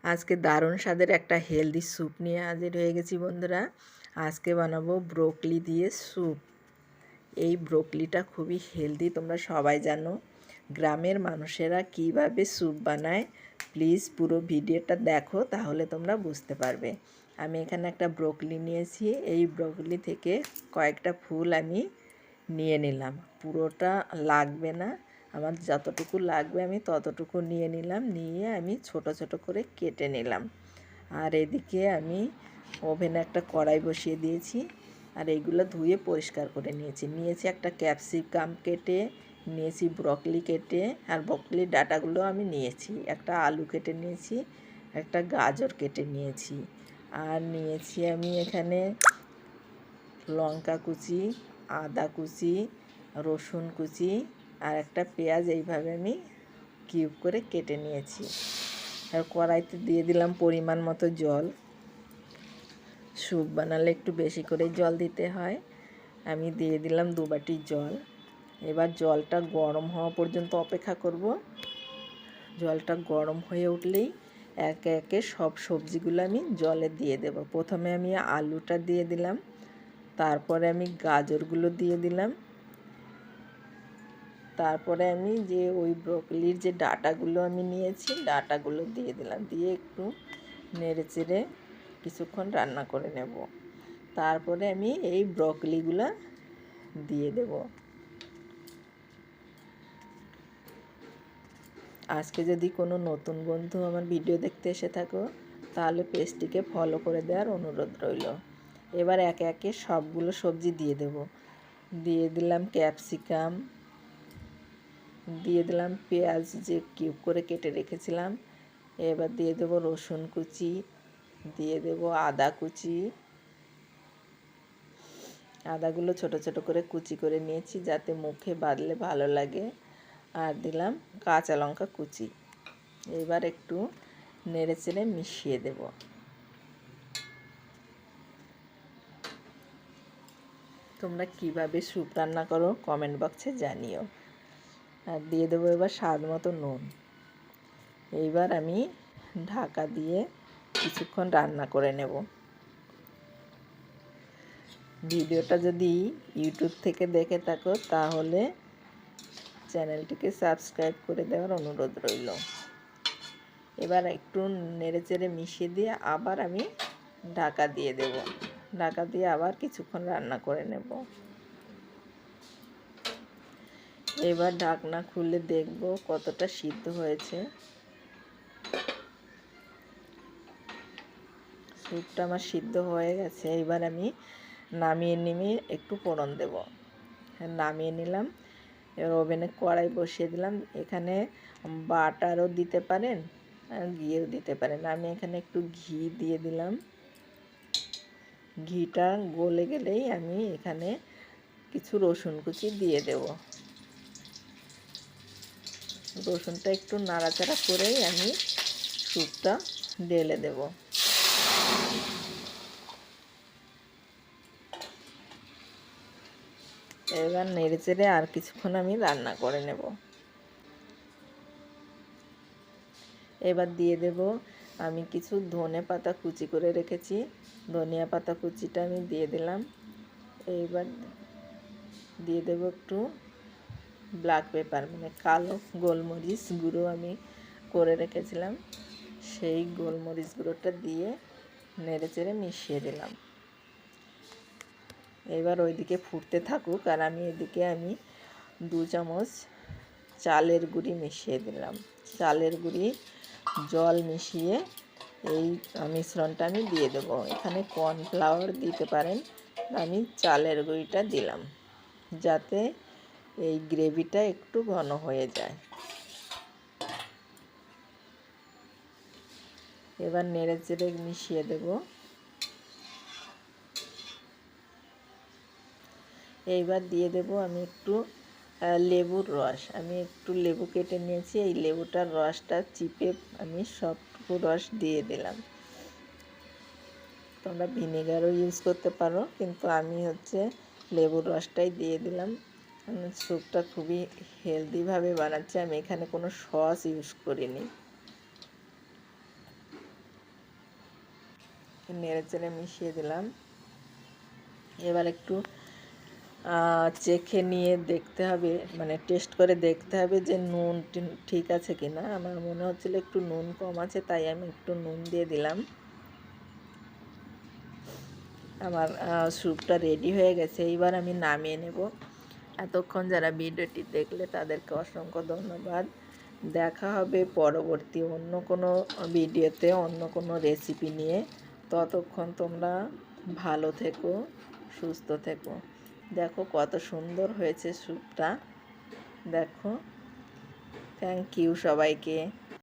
আজকে দারুণ স্বাদের একটা হেলদি স্যুপ নিয়ে হাজির হয়ে গেছি বন্ধুরা। আজকে বানাবো ব্রোকলি দিয়ে স্যুপ। এই ব্রোকলিটা খুবই হেলদি, তোমরা সবাই জানো। গ্রামের মানুষেরা কিভাবে স্যুপ বানায়, প্লিজ পুরো ভিডিওটা দেখো, তাহলে তোমরা বুঝতে পারবে। আমি এখানে একটা ব্রোকলি নিয়েছি। এই ব্রোকলি থেকে কয়েকটা ফুল আমি নিয়ে নিলাম। পুরোটা লাগবে না, আমার যতটুকু লাগবে আমি ততটুকু নিয়ে নিলাম। নিয়ে আমি ছোট ছোট করে কেটে নিলাম। আর এদিকে আমি ওভেনে একটা কড়াই বসিয়ে দিয়েছি। আর এইগুলো ধুয়ে পরিষ্কার করে নিয়েছি একটা ক্যাপসিকাম কেটে নিয়েছি, ব্রকলি কেটে, আর ব্রকলির ডাঁটাগুলো আমি নিয়েছি। একটা আলু কেটে নিয়েছি, একটা গাজর কেটে নিয়েছি। আর নিয়েছি আমি এখানে লঙ্কা কুচি, আদা কুচি, রসুন কুচি, আর একটা পেঁয়াজ এইভাবে আমি কিউব করে কেটে নিয়েছি। আর কড়াইতে দিয়ে দিলাম পরিমাণ মতো জল। স্যুপ বানালে একটু বেশি করে জল দিতে হয়। আমি দিয়ে দিলাম 2 বাটি জল। এবার জলটা গরম হওয়া পর্যন্ত অপেক্ষা করব। জলটা গরম হয়ে উঠলেই একে একে সব সবজিগুলো আমি জলে দিয়ে দেব। প্রথমে আমি আলুটা দিয়ে দিলাম, তারপরে আমি গাজরগুলো দিয়ে দিলাম, তারপরে আমি যে ওই ব্রকলির যে ডাঁটাগুলো আমি নিয়েছি ডাঁটাগুলো দিয়ে দিলাম। দিয়ে একটু নেড়ে চেড়ে কিছুক্ষণ রান্না করে নেব। তারপরে আমি এই ব্রকলিগুলো দিয়ে দেব। আজকে যদি কোনো নতুন বন্ধু আমার ভিডিও দেখতে এসে থাকো, তাহলে পেজটিকে ফলো করে দেওয়ার অনুরোধ রইল। এবার একে একে সবগুলো সবজি দিয়ে দেব। দিয়ে দিলাম ক্যাপসিকাম, দিয়ে দিলাম পেঁয়াজ যে কিউব করে কেটে রেখেছিলাম। এবার দিয়ে দেব রসুন কুচি, দিয়ে দেব আদা কুচি। আদাগুলো ছোট ছোট করে কুচি করে নিয়েছি যাতে মুখে বাঁধলে ভালো লাগে। আর দিলাম কাঁচা লঙ্কা কুচি। এবার একটু নেড়ে চেড়ে মিশিয়ে দেব। তোমরা কিভাবে স্যুপ রান্না করো কমেন্ট বক্সে জানিও। আর দিয়ে দেবো এবার স্বাদ মতো নুন। এইবার আমি ঢাকা দিয়ে কিছুক্ষণ রান্না করে নেব। ভিডিওটা যদি ইউটিউব থেকে দেখে থাকো তাহলে চ্যানেলটিকে সাবস্ক্রাইব করে দেওয়ার অনুরোধ রইল। এবার একটু নেড়ে চেড়ে মিশিয়ে দিয়ে আবার আমি ঢাকা দিয়ে দেব। ঢাকা দিয়ে আবার কিছুক্ষণ রান্না করে নেব। এবার ঢাকনা খুলে দেখব কতটা সিদ্ধ হয়েছে। স্যুপটা আমার সিদ্ধ হয়ে গেছে। এবার আমি নামিয়ে একটু ফোড়ন দেব। নামিয়ে নিলাম। এবার ওভেনে কড়াই বসিয়ে দিলাম। এখানে বাটারও দিতে পারেন, ঘিও দিতে পারেন। আমি এখানে একটু ঘি দিয়ে দিলাম। ঘিটা গলে গেলেই আমি এখানে কিছু রসুন কুচি দিয়ে দেব। রসুনটা একটু নাড়াচাড়া করেই আমি স্যুপটা ঢেলে দেব। এবার নেড়ে চেড়ে আর কিছুক্ষণ আমি রান্না করে নেব। এবার দিয়ে দেব আমি কিছু ধনে পাতা কুচি করে রেখেছি। ধনিয়া পাতা কুচিটা আমি দিয়ে দিলাম। এইবার দিয়ে দেব একটু ব্ল্যাক পেপার, মানে কালো গোলমরিচ গুঁড়ো আমি করে রেখেছিলাম। সেই গোলমরিচ গুঁড়োটা দিয়ে নেড়ে চেড়ে মিশিয়ে দিলাম। এবার ওইদিকে ফুটতে থাকুক আর আমি এদিকে 2 চামচ চালের গুঁড়ি মিশিয়ে দিলাম। চালের গুঁড়ি জল মিশিয়ে এই মিশ্রণটা আমি দিয়ে দেবো। এখানে কর্নফ্লাওয়ার দিতে পারেন, আমি চালের গুঁড়িটা দিলাম যাতে এই গ্রেভিটা একটু ঘন হয়ে যায়। এবার নেড়ে চেড়ে মিশিয়ে দেব। এইবার দিয়ে দেব আমি একটু লেবুর রস। আমি একটু লেবু কেটে নিয়েছি, এই লেবুটার রসটা চিপে আমি সবটুকু রস দিয়ে দিলাম। তোমরা ভিনেগারও ইউজ করতে পারো, কিন্তু আমি লেবুর রসটাই দিয়ে দিলাম। স্যুপটা খুবই হেলদিভাবে বানাচ্ছি, আমি এখানে কোনো সস ইউজ করিনি। নেড়ে চেড়ে মিশিয়ে দিলাম। এবার একটু চেখে নিয়ে দেখতে হবে, মানে টেস্ট করে দেখতে হবে যে নুন ঠিক আছে কি না। আমার মনে হচ্ছিল একটু নুন কম আছে, তাই আমি একটু নুন দিয়ে দিলাম। আমার স্যুপটা রেডি হয়ে গেছে, এইবার আমি নামিয়ে নেব। এতক্ষণ যারা ভিডিওটি দেখলে তাদেরকে অসংখ্য ধন্যবাদ। দেখা হবে পরবর্তী অন্য কোনো ভিডিওতে, অন্য কোনো রেসিপি নিয়ে। ততক্ষণ তোমরা ভালো থেকো, সুস্থ থেকো। দেখো কত সুন্দর হয়েছে স্যুপটা, দেখো। থ্যাংক ইউ সবাইকে।